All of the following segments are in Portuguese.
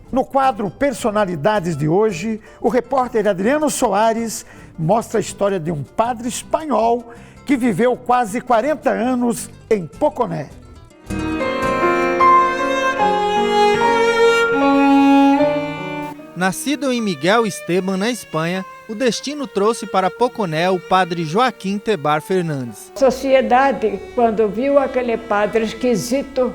No quadro Personalidades de hoje, o repórter Adriano Soares mostra a história de um padre espanhol que viveu quase 40 anos em Poconé. Nascido em Miguel Esteban, na Espanha, o destino trouxe para Poconé o padre Joaquim Tebar Fernandes. A sociedade, quando viu aquele padre esquisito,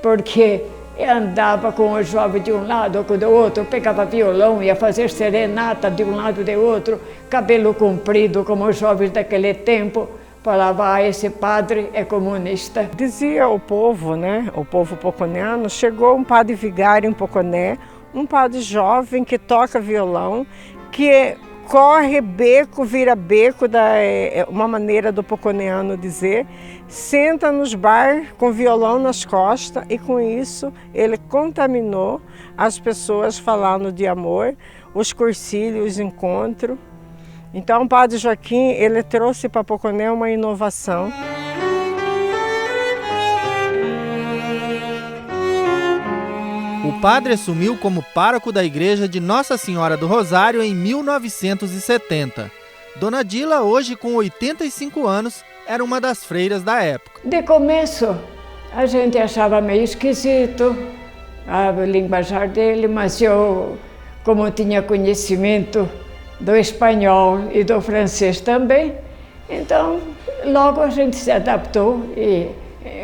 porque andava com o jovem de um lado ou do outro, pegava violão, ia fazer serenata de um lado e do outro, cabelo comprido como os jovens daquele tempo, falava, esse padre é comunista. Dizia o povo, né, o povo poconeano, chegou um padre vigário em Poconé, um padre jovem que toca violão, que corre beco, vira beco, uma maneira do poconeano dizer, senta nos bar com violão nas costas e com isso ele contaminou as pessoas falando de amor, os cursilhos, os encontros. Então o padre Joaquim, ele trouxe para Poconé uma inovação. O padre assumiu como pároco da igreja de Nossa Senhora do Rosário em 1970. Dona Dila, hoje com 85 anos, era uma das freiras da época. De começo, a gente achava meio esquisito a linguajar dele, mas eu, como tinha conhecimento do espanhol e do francês também, então logo a gente se adaptou e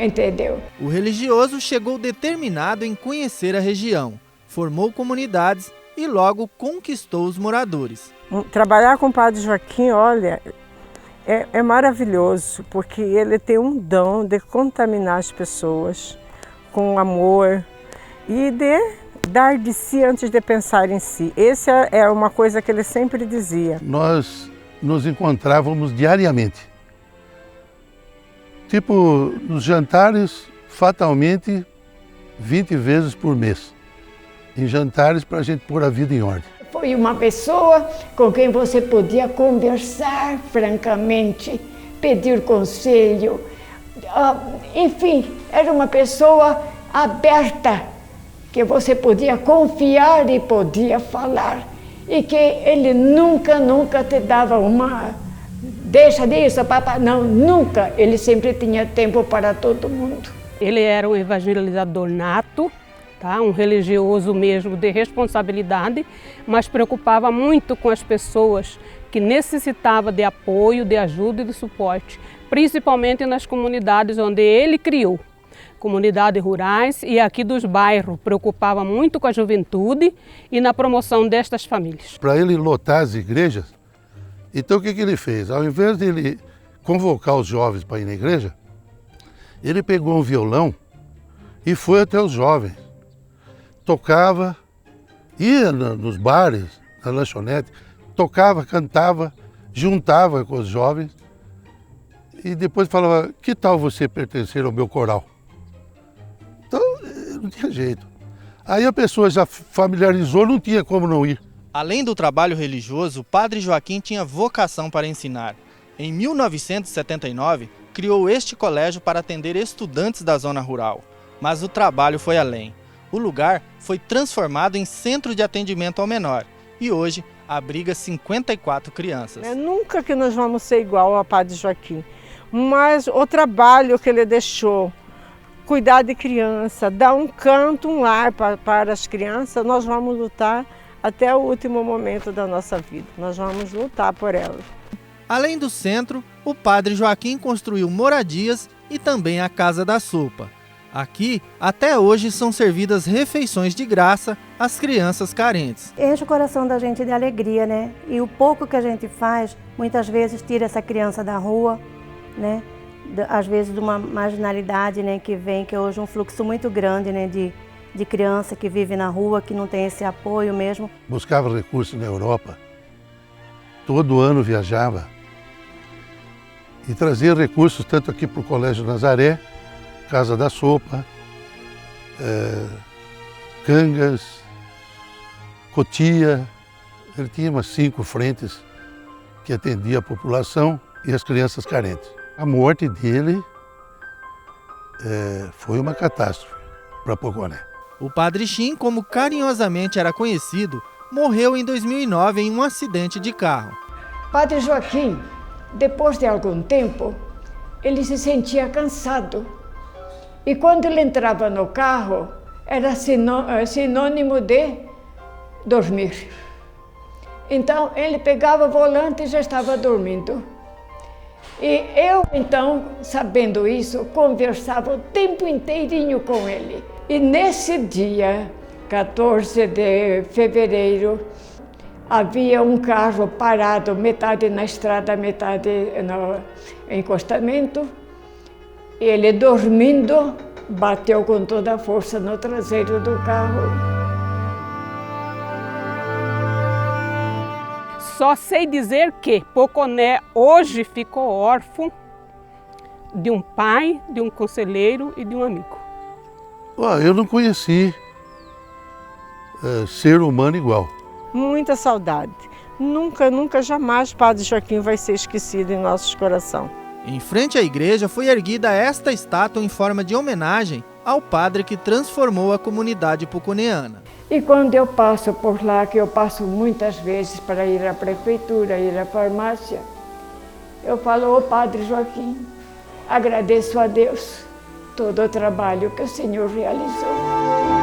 entendeu. O religioso chegou determinado em conhecer a região, formou comunidades e logo conquistou os moradores. Trabalhar com o padre Joaquim, olha, é maravilhoso, porque ele tem um dom de contaminar as pessoas com amor e de dar de si antes de pensar em si. Essa é uma coisa que ele sempre dizia. Nós nos encontrávamos diariamente. Tipo, nos jantares, fatalmente, 20 vezes por mês. Em jantares para a gente pôr a vida em ordem. Foi uma pessoa com quem você podia conversar francamente, pedir conselho. Enfim, era uma pessoa aberta, que você podia confiar e podia falar. E que ele nunca te dava uma... Deixa disso, papai. Não, nunca. Ele sempre tinha tempo para todo mundo. Ele era um evangelizador nato, tá? Um religioso mesmo de responsabilidade, mas preocupava muito com as pessoas que necessitavam de apoio, de ajuda e de suporte, principalmente nas comunidades onde ele criou. Comunidades rurais e aqui dos bairros, preocupava muito com a juventude e na promoção destas famílias. Para ele lotar as igrejas, então o que ele fez? Ao invés de ele convocar os jovens para ir na igreja, ele pegou um violão e foi até os jovens. Tocava, ia nos bares, na lanchonete, tocava, cantava, juntava com os jovens e depois falava, que tal você pertencer ao meu coral? Então, não tinha jeito. Aí a pessoa já familiarizou, não tinha como não ir. Além do trabalho religioso, o padre Joaquim tinha vocação para ensinar. Em 1979, criou este colégio para atender estudantes da zona rural. Mas o trabalho foi além. O lugar foi transformado em centro de atendimento ao menor e hoje abriga 54 crianças. Nunca que nós vamos ser igual ao padre Joaquim, mas o trabalho que ele deixou, cuidar de criança, dar um canto, um lar para as crianças, nós vamos lutar até o último momento da nossa vida. Nós vamos lutar por elas. Além do centro, o padre Joaquim construiu moradias e também a Casa da Sopa. Aqui, até hoje, são servidas refeições de graça às crianças carentes. Enche o coração da gente de alegria, né? E o pouco que a gente faz, muitas vezes tira essa criança da rua, né? Às vezes de uma marginalidade, né, que vem, que é hoje um fluxo muito grande, né, de criança que vive na rua, que não tem esse apoio mesmo. Buscava recursos na Europa, todo ano viajava e trazia recursos tanto aqui para o Colégio Nazaré, Casa da Sopa, Cangas, Cotia. Ele tinha umas 5 frentes que atendia a população e as crianças carentes. A morte dele foi uma catástrofe para Poconé. O Padre Chim, como carinhosamente era conhecido, morreu em 2009 em um acidente de carro. Padre Joaquim, depois de algum tempo, ele se sentia cansado. E quando ele entrava no carro, era sinônimo de dormir. Então, ele pegava o volante e já estava dormindo. E eu, então, sabendo isso, conversava o tempo inteirinho com ele. E nesse dia, 14 de fevereiro, havia um carro parado, metade na estrada, metade no encostamento. Ele, dormindo, bateu com toda a força no traseiro do carro. Só sei dizer que Poconé hoje ficou órfão de um pai, de um conselheiro e de um amigo. Eu não conheci ser humano igual. Muita saudade. Nunca, nunca, jamais Padre Joaquim vai ser esquecido em nossos corações. Em frente à igreja foi erguida esta estátua em forma de homenagem ao padre que transformou a comunidade poconeana. E quando eu passo por lá, que eu passo muitas vezes para ir à prefeitura, ir à farmácia, eu falo, ô Padre Joaquim, agradeço a Deus todo o trabalho que o Senhor realizou.